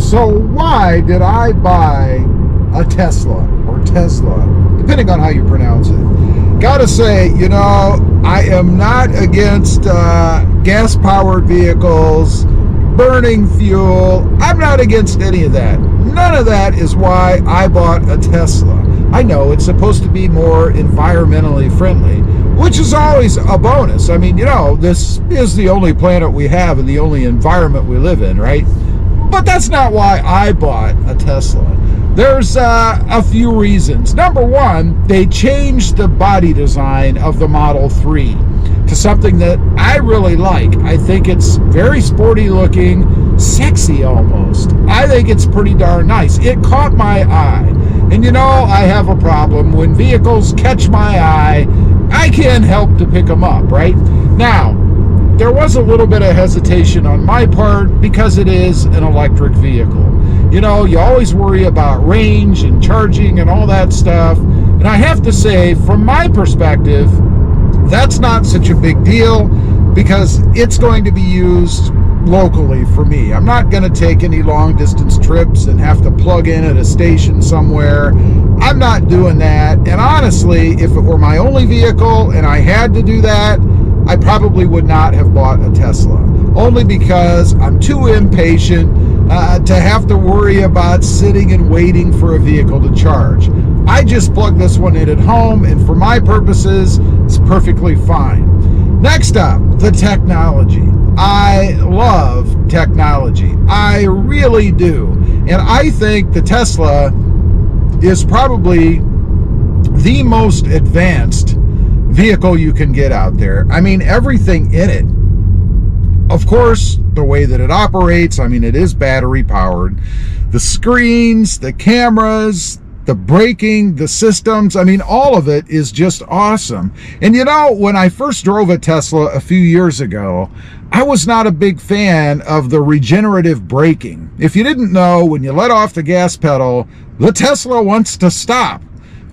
So why did I buy a Tesla, or Tesla, depending on how you pronounce it? Gotta say, you know, I am not against gas-powered vehicles, burning fuel. I'm not against any of that. None of that is why I bought a Tesla. I know it's supposed to be more environmentally friendly, which is always a bonus. I mean, you know, this is the only planet we have and the only environment we live in, right? But that's not why I bought a Tesla. There's a few reasons. Number one, they changed the body design of the Model 3 to something that I really like. I think it's very sporty looking, sexy almost. I think it's pretty darn nice. It caught my eye. And you know, I have a problem. When vehicles catch my eye, I can't help to pick them up, right? Now, there was a little bit of hesitation on my part because it is an electric vehicle. You know, you always worry about range and charging and all that stuff. And I have to say, from my perspective, that's not such a big deal because it's going to be used locally for me. I'm not going to take any long distance trips and have to plug in at a station somewhere. I'm not doing that. And honestly, if it were my only vehicle and I had to do that, I probably would not have bought a Tesla, only because I'm too impatient to have to worry about sitting and waiting for a vehicle to charge. I just plug this one in at home, and for my purposes, it's perfectly fine. Next up, the technology. I love technology. I really do. And I think the Tesla is probably the most advanced vehicle you can get out there. I mean, everything in it. Of course, the way that it operates, I mean, it is battery powered. The screens, the cameras, the braking, the systems, I mean, all of it is just awesome. And you know, when I first drove a Tesla a few years ago, I was not a big fan of the regenerative braking. If you didn't know, when you let off the gas pedal, the Tesla wants to stop.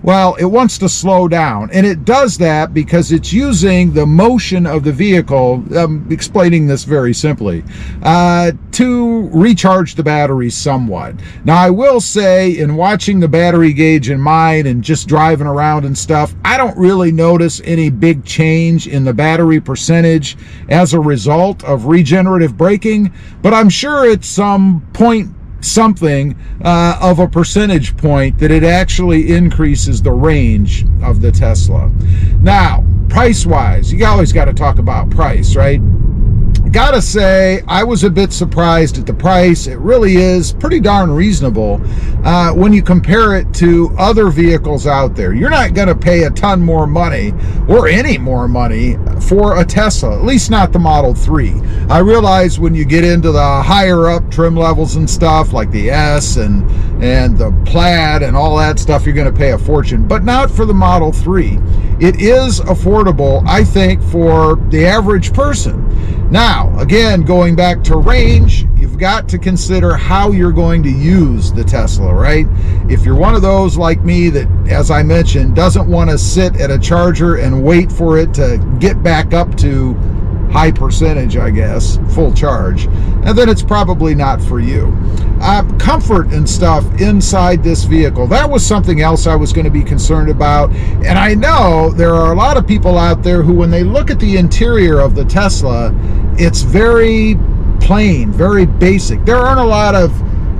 Well, it wants to slow down, and it does that because it's using the motion of the vehicle, I'm explaining this very simply, to recharge the battery somewhat. Now, I will say, in watching the battery gauge in mine and just driving around and stuff, I don't really notice any big change in the battery percentage as a result of regenerative braking, but I'm sure at some point something of a percentage point that it actually increases the range of the Tesla. Now, price-wise, you always got to talk about price, right? Gotta say, I was a bit surprised at the price. It really is pretty darn reasonable when you compare it to other vehicles out there. You're not going to pay a ton more money or any more money for a Tesla, at least not the Model 3. I realize when you get into the higher up trim levels and stuff like the S and the Plaid and all that stuff, you're going to pay a fortune, but not for the Model 3. It is affordable, I think, for the average person. Now, again, going back to range, you've got to consider how you're going to use the Tesla, right? If you're one of those like me that, as I mentioned, doesn't want to sit at a charger and wait for it to get back up to high percentage, I guess, full charge, and then it's probably not for you. Comfort and stuff inside this vehicle, that was something else I was going to be concerned about. And I know there are a lot of people out there who, when they look at the interior of the Tesla, it's very plain, very basic. There aren't a lot of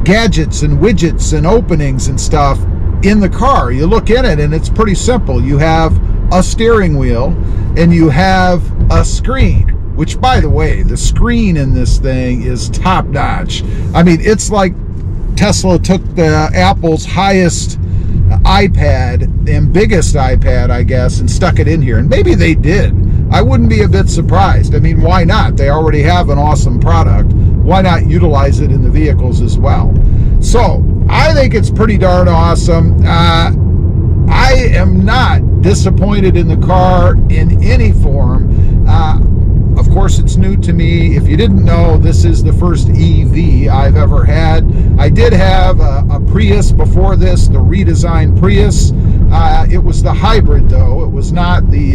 gadgets and widgets and openings and stuff in the car. You look in it and it's pretty simple. You have a steering wheel and you have a screen, which, by the way, the screen in this thing is top notch. I mean, it's like Tesla took the Apple's highest iPad and biggest iPad, I guess, and stuck it in here. And maybe they did. I wouldn't be a bit surprised. I mean, why not? They already have an awesome product. Why not utilize it in the vehicles as well? So I think it's pretty darn awesome. I am not disappointed in the car in any form. Of course, it's new to me. If you didn't know, this is the first EV I've ever had. I did have a Prius before this, the redesigned Prius. It was the hybrid, though. It was not the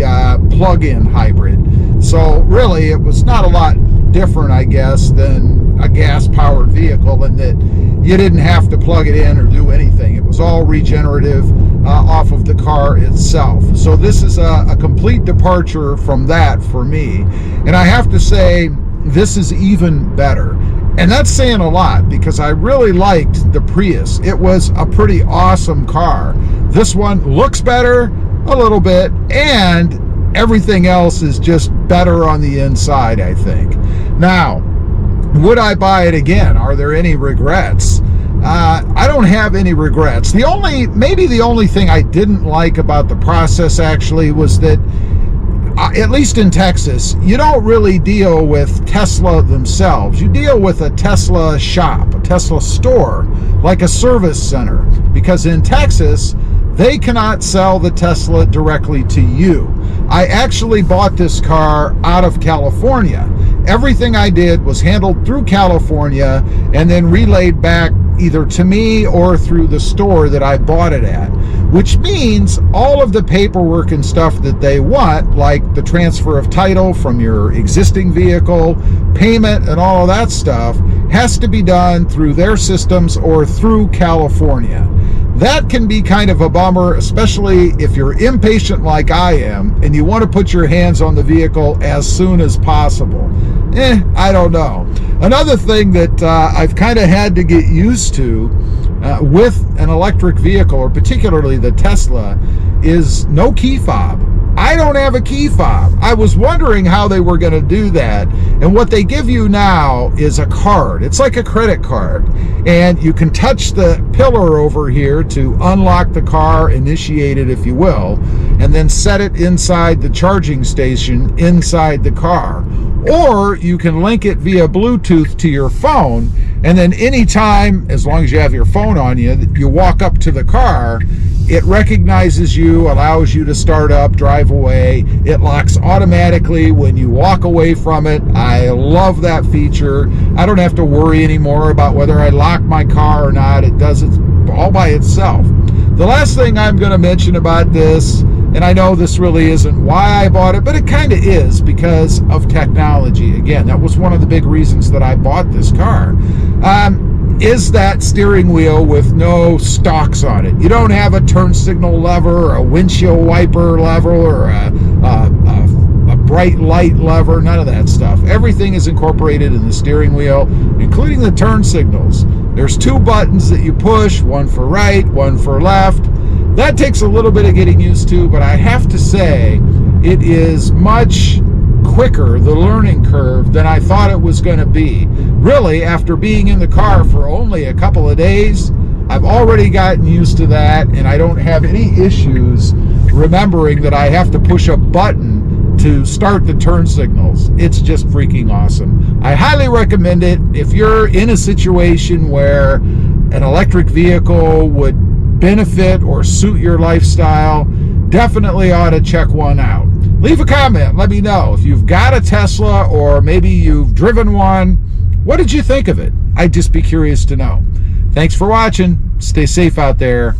plug-in hybrid. So really, it was not a lot different, I guess, than a gas-powered vehicle, in that you didn't have to plug it in or do anything. It was all regenerative off of the car itself. So this is a complete departure from that for me. And I have to say, this is even better. And that's saying a lot, because I really liked the Prius. It was a pretty awesome car. This one looks better a little bit, and everything else is just better on the inside, I think. Now, would I buy it again? Are there any regrets? I don't have any regrets. Maybe the only thing I didn't like about the process actually was that, at least in Texas, you don't really deal with Tesla themselves. You deal with a Tesla shop, a Tesla store, like a service center, because in Texas, they cannot sell the Tesla directly to you. I actually bought this car out of California. Everything I did was handled through California and then relayed back either to me or through the store that I bought it at, which means all of the paperwork and stuff that they want, like the transfer of title from your existing vehicle, payment, and all of that stuff, has to be done through their systems or through California. That can be kind of a bummer, especially if you're impatient like I am and you want to put your hands on the vehicle as soon as possible. I don't know. Another thing that I've kind of had to get used to with an electric vehicle, or particularly the Tesla, is no key fob. I don't have a key fob. I was wondering how they were going to do that. And what they give you now is a card. It's like a credit card. And you can touch the pillar over here to unlock the car, initiate it, if you will, and then set it inside the charging station inside the car. Or you can link it via Bluetooth to your phone, and then anytime, as long as you have your phone on you, you walk up to the car, it recognizes you, allows you to start up, drive away. It locks automatically when you walk away from it. I love that feature. I don't have to worry anymore about whether I lock my car or not. It does it all by itself. The last thing I'm going to mention about this, and I know this really isn't why I bought it, but it kind of is because of technology. Again, that was one of the big reasons that I bought this car. Is that steering wheel with no stalks on it. You don't have a turn signal lever, or a windshield wiper lever, or a bright light lever, none of that stuff. Everything is incorporated in the steering wheel, including the turn signals. There's two buttons that you push, one for right, one for left. That takes a little bit of getting used to, but I have to say it is much quicker, the learning curve, than I thought it was going to be. Really, after being in the car for only a couple of days, I've already gotten used to that, and I don't have any issues remembering that I have to push a button to start the turn signals. It's just freaking awesome. I highly recommend it. If you're in a situation where an electric vehicle would benefit or suit your lifestyle, definitely ought to check one out. Leave a comment. Let me know if you've got a Tesla, or maybe you've driven one. What did you think of it? I'd just be curious to know. Thanks for watching. Stay safe out there.